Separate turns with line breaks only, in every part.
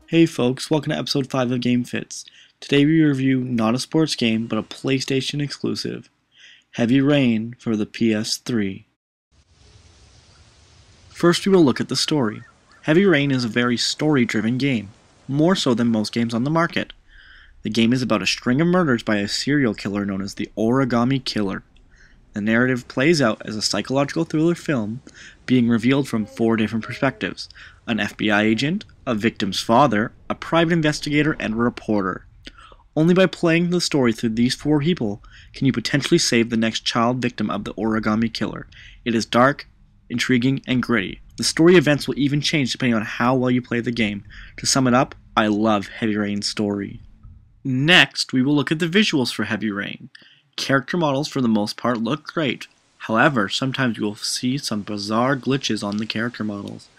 Hey folks, welcome to episode 5 of GameFitz. Today we review not a sports game, but a PlayStation exclusive, Heavy Rain for the PS3. First we will look at the story. Heavy Rain is a very story-driven game, more so than most games on the market. The game is about a string of murders by a serial killer known as the Origami Killer. The narrative plays out as a psychological thriller film being revealed from 4 different perspectives: an FBI agent, a victim's father, a private investigator, and a reporter. Only by playing the story through these 4 people can you potentially save the next child victim of the Origami Killer. It is dark, intriguing, and gritty. The story events will even change depending on how well you play the game. To sum it up, I love Heavy Rain's story. Next, we will look at the visuals for Heavy Rain. Character models for the most part look great. However, sometimes you will see some bizarre glitches on the character models.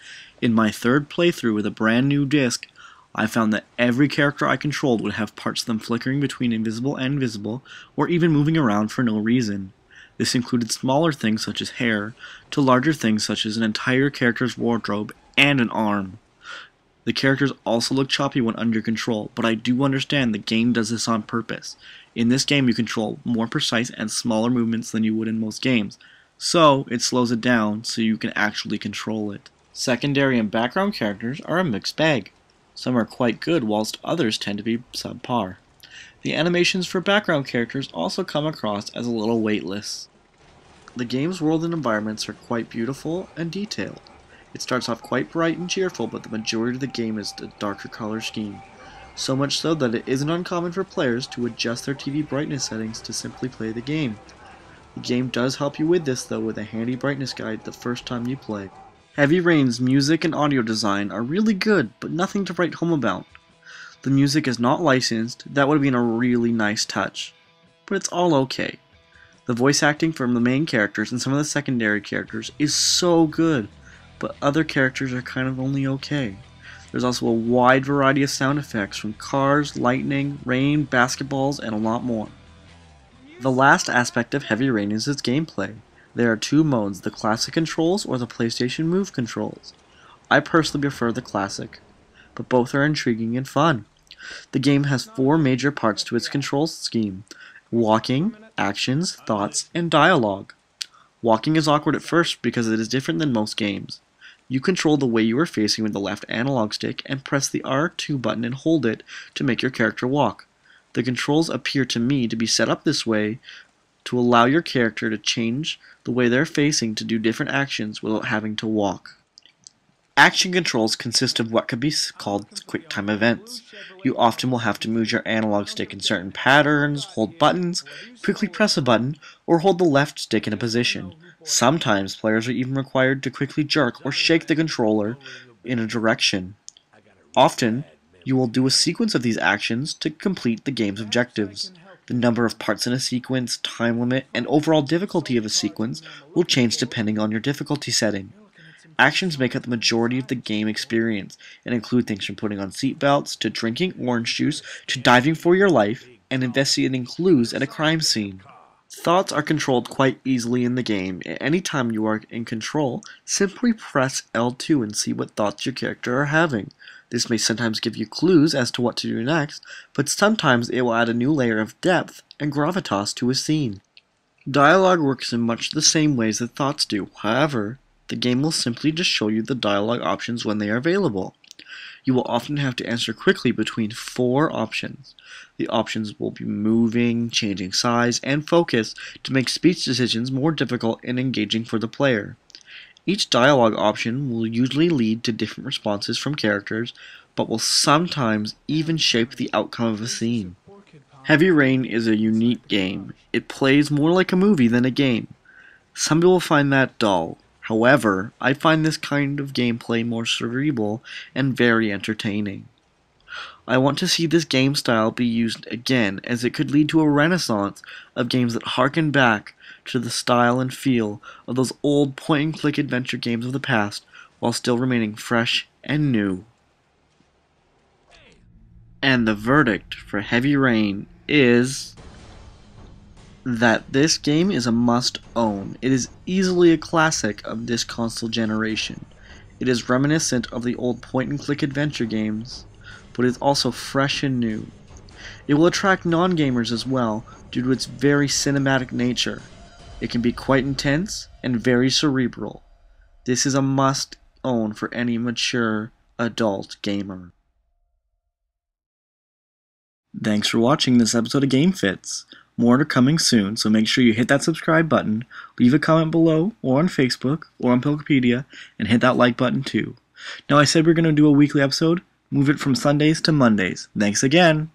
In my 3rd playthrough with a brand new disc, I found that every character I controlled would have parts of them flickering between invisible and visible, or even moving around for no reason. This included smaller things such as hair, to larger things such as an entire character's wardrobe and an arm. The characters also look choppy when under control, but I do understand the game does this on purpose. In this game you control more precise and smaller movements than you would in most games, so it slows it down so you can actually control it. Secondary and background characters are a mixed bag. Some are quite good whilst others tend to be subpar. The animations for background characters also come across as a little weightless. The game's world and environments are quite beautiful and detailed. It starts off quite bright and cheerful, but the majority of the game is a darker color scheme. So much so that it isn't uncommon for players to adjust their TV brightness settings to simply play the game. The game does help you with this though, with a handy brightness guide the first time you play. Heavy Rain's music and audio design are really good, but nothing to write home about. The music is not licensed, that would have been a really nice touch, but it's all okay. The voice acting from the main characters and some of the secondary characters is so good, but other characters are kind of only okay. There's also a wide variety of sound effects from cars, lightning, rain, basketballs, and a lot more. The last aspect of Heavy Rain is its gameplay. There are 2 modes, the classic controls or the PlayStation Move controls. I personally prefer the classic, but both are intriguing and fun. The game has 4 major parts to its control scheme: walking, actions, thoughts, and dialogue. Walking is awkward at first because it is different than most games. You control the way you are facing with the left analog stick and press the R2 button and hold it to make your character walk. The controls appear to me to be set up this way to allow your character to change the way they're facing to do different actions without having to walk. Action controls consist of what could be called quick-time events. You often will have to move your analog stick in certain patterns, hold buttons, quickly press a button, or hold the left stick in a position. Sometimes players are even required to quickly jerk or shake the controller in a direction. Often, you will do a sequence of these actions to complete the game's objectives. The number of parts in a sequence, time limit, and overall difficulty of a sequence will change depending on your difficulty setting. Actions make up the majority of the game experience and include things from putting on seatbelts, to drinking orange juice, to diving for your life, and investigating clues at a crime scene. Thoughts are controlled quite easily in the game. At any time you are in control, simply press L2 and see what thoughts your character are having. This may sometimes give you clues as to what to do next, but sometimes it will add a new layer of depth and gravitas to a scene. Dialogue works in much the same ways that thoughts do. However, the game will simply just show you the dialogue options when they are available. You will often have to answer quickly between 4 options. The options will be moving, changing size, and focus to make speech decisions more difficult and engaging for the player. Each dialogue option will usually lead to different responses from characters, but will sometimes even shape the outcome of a scene. Heavy Rain is a unique game. It plays more like a movie than a game. Some people find that dull. However, I find this kind of gameplay more cerebral and very entertaining. I want to see this game style be used again, as it could lead to a renaissance of games that harken back to the style and feel of those old point-and-click adventure games of the past, while still remaining fresh and new. And the verdict for Heavy Rain is that this game is a must-own. It is easily a classic of this console generation. It is reminiscent of the old point-and-click adventure games, but is also fresh and new. It will attract non-gamers as well due to its very cinematic nature. It can be quite intense and very cerebral. This is a must-own for any mature adult gamer. Thanks for watching this episode of GameFitz. More are coming soon, so make sure you hit that subscribe button, leave a comment below, or on Facebook, or on Wikipedia, and hit that like button too. Now I said we're going to do a weekly episode, move it from Sundays to Mondays. Thanks again!